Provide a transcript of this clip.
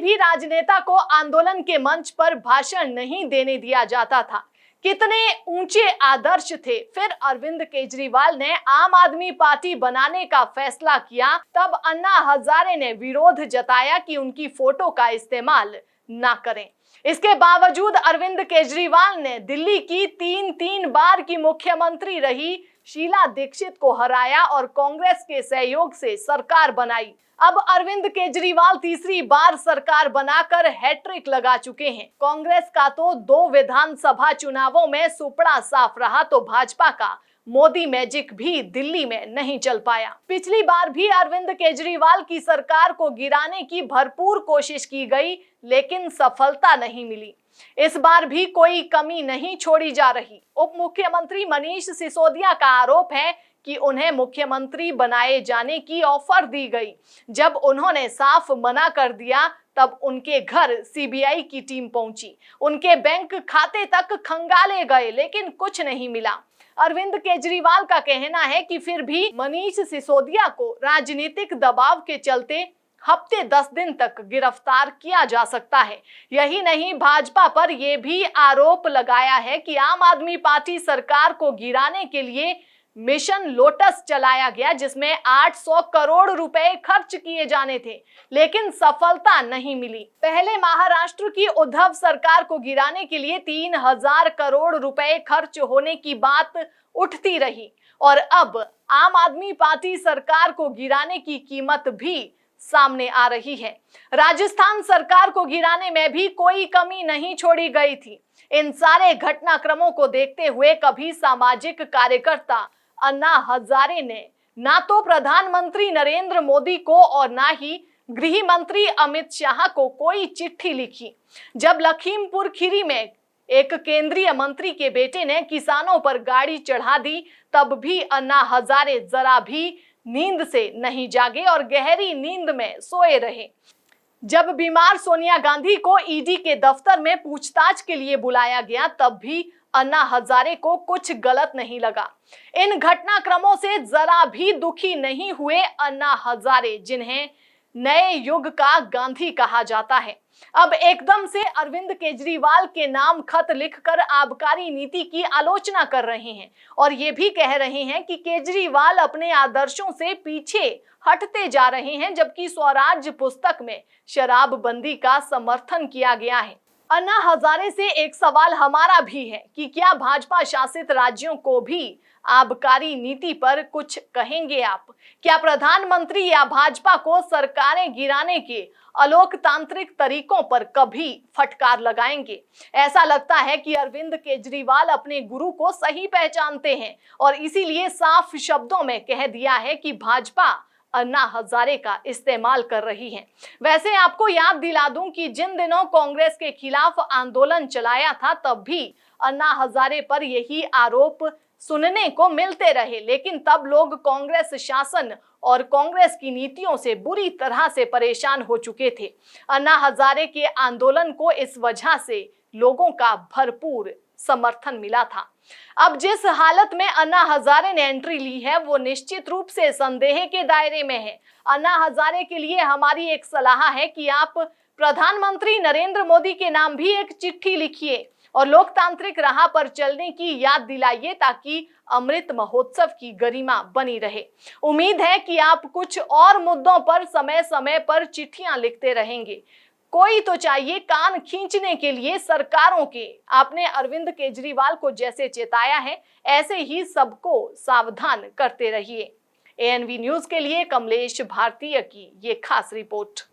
भी राजनेता को आंदोलन के मंच पर भाषण नहीं देने दिया जाता था। कितने ऊंचे आदर्श थे। फिर अरविंद केजरीवाल ने आम आदमी पार्टी बनाने का फैसला किया, तब अन्ना हजारे ने विरोध जताया कि उनकी फोटो का इस्तेमाल ना करें। इसके बावजूद अरविंद केजरीवाल ने दिल्ली की तीन बार की मुख्यमंत्री रही शीला दीक्षित को हराया और कांग्रेस के सहयोग से सरकार बनाई। अब अरविंद केजरीवाल तीसरी बार सरकार बनाकर हैट्रिक लगा चुके हैं। कांग्रेस का तो 2 विधानसभा चुनावों में सुपड़ा साफ रहा, तो भाजपा का मोदी मैजिक भी दिल्ली में नहीं चल पाया। पिछली बार भी अरविंद केजरीवाल की सरकार को गिराने की भरपूर कोशिश की गई, लेकिन सफलता नहीं मिली। इस बार भी कोई कमी नहीं छोड़ी जा रही। उप मुख्यमंत्री मनीष सिसोदिया का आरोप है कि उन्हें मुख्यमंत्री बनाए जाने की ऑफर दी गई। जब उन्होंने साफ मना कर दिया, तब उनके घर सीबीआई की टीम पहुंची। उनके बैंक खाते तक खंगाले गए, लेकिन कुछ नहीं मिला। अरविंद केजरीवाल का कहना है कि फिर भी मनीष सिसोदिया को राजनीतिक दबाव के चलते हफ्ते 10 दिन तक गिरफ्तार किया जा सकता है। यही नहीं, भाजपा पर यह भी आरोप लगाया है कि आम आदमी पार्टी सरकार को गिराने के लिए मिशन लोटस चलाया गया, जिसमें 800 करोड़ रुपए खर्च किए जाने थे, लेकिन सफलता नहीं मिली। पहले महाराष्ट्र की उद्धव सरकार को गिराने के लिए 3000 करोड़ रुपए खर्च होने की बात उठती रही, और अब आम आदमी पार्टी सरकार को गिराने की कीमत भी सामने आ रही है। राजस्थान सरकार को गिराने में भी कोई कमी नहीं छोड़ी गई थी। इन सारे घटनाक्रमों को देखते हुए कभी सामाजिक कार्यकर्ता अन्ना हजारे ने ना तो प्रधानमंत्री नरेंद्र मोदी को और ना ही गृह मंत्री अमित शाह को कोई चिट्ठी लिखी। जब लखीमपुर खीरी में एक केंद्रीय मंत्री के बेटे ने किसानों पर गाड़ी चढ़ा दी, तब भी अन्ना हजारे जरा भी नींद से नहीं जागे और गहरी नींद में सोए रहे। जब बीमार सोनिया गांधी को ईडी के दफ्तर में पूछताछ के लिए बुलाया गया, तब भी अन्ना हजारे को कुछ गलत नहीं लगा। इन घटनाक्रमों से जरा भी दुखी नहीं हुए अन्ना हजारे, जिन्हें नए युग का गांधी कहा जाता है, अब एकदम से अरविंद केजरीवाल के नाम खत लिखकर आबकारी नीति की आलोचना कर रहे हैं और ये भी कह रहे हैं कि केजरीवाल अपने आदर्शों से पीछे हटते जा रहे हैं, जबकि स्वराज पुस्तक में शराबबंदी का समर्थन किया गया है। अन्ना हजारे से एक सवाल हमारा भी है कि क्या भाजपा शासित राज्यों को भी आबकारी नीति पर कुछ कहेंगे आप? क्या प्रधानमंत्री या भाजपा को सरकारें गिराने के अलोकतांत्रिक तरीकों पर कभी फटकार लगाएंगे? ऐसा लगता है कि अरविंद केजरीवाल अपने गुरु को सही पहचानते हैं और इसीलिए साफ शब्दों में कह दिया है कि भाजपा अन्ना हजारे का इस्तेमाल कर रही है। वैसे आपको याद दिला दूं कि जिन दिनों कांग्रेस के खिलाफ आंदोलन चलाया था, तब भी अन्ना हजारे पर यही आरोप सुनने को मिलते रहे, लेकिन तब लोग कांग्रेस शासन और कांग्रेस की नीतियों से बुरी तरह से परेशान हो चुके थे। अन्ना हजारे के आंदोलन को इस वजह से लोगों का भरपूर समर्थन मिला था। अब जिस हालत में अन्ना हजारे ने एंट्री ली है, वो निश्चित रूप से संदेह के दायरे में है। अन्ना हजारे के लिए हमारी एक सलाह है कि आप प्रधानमंत्री नरेंद्र मोदी के नाम भी एक चिट्ठी लिखिए और लोकतांत्रिक राह पर चलने की याद दिलाइए, ताकि अमृत महोत्सव की गरिमा बनी रहे। उम्मीद है कि आप कुछ और मुद्दों पर समय समय पर चिट्ठियां लिखते रहेंगे। कोई तो चाहिए कान खींचने के लिए सरकारों के। आपने अरविंद केजरीवाल को जैसे चेताया है, ऐसे ही सबको सावधान करते रहिए। एएनवी न्यूज के लिए कमलेश भारतीय की ये खास रिपोर्ट।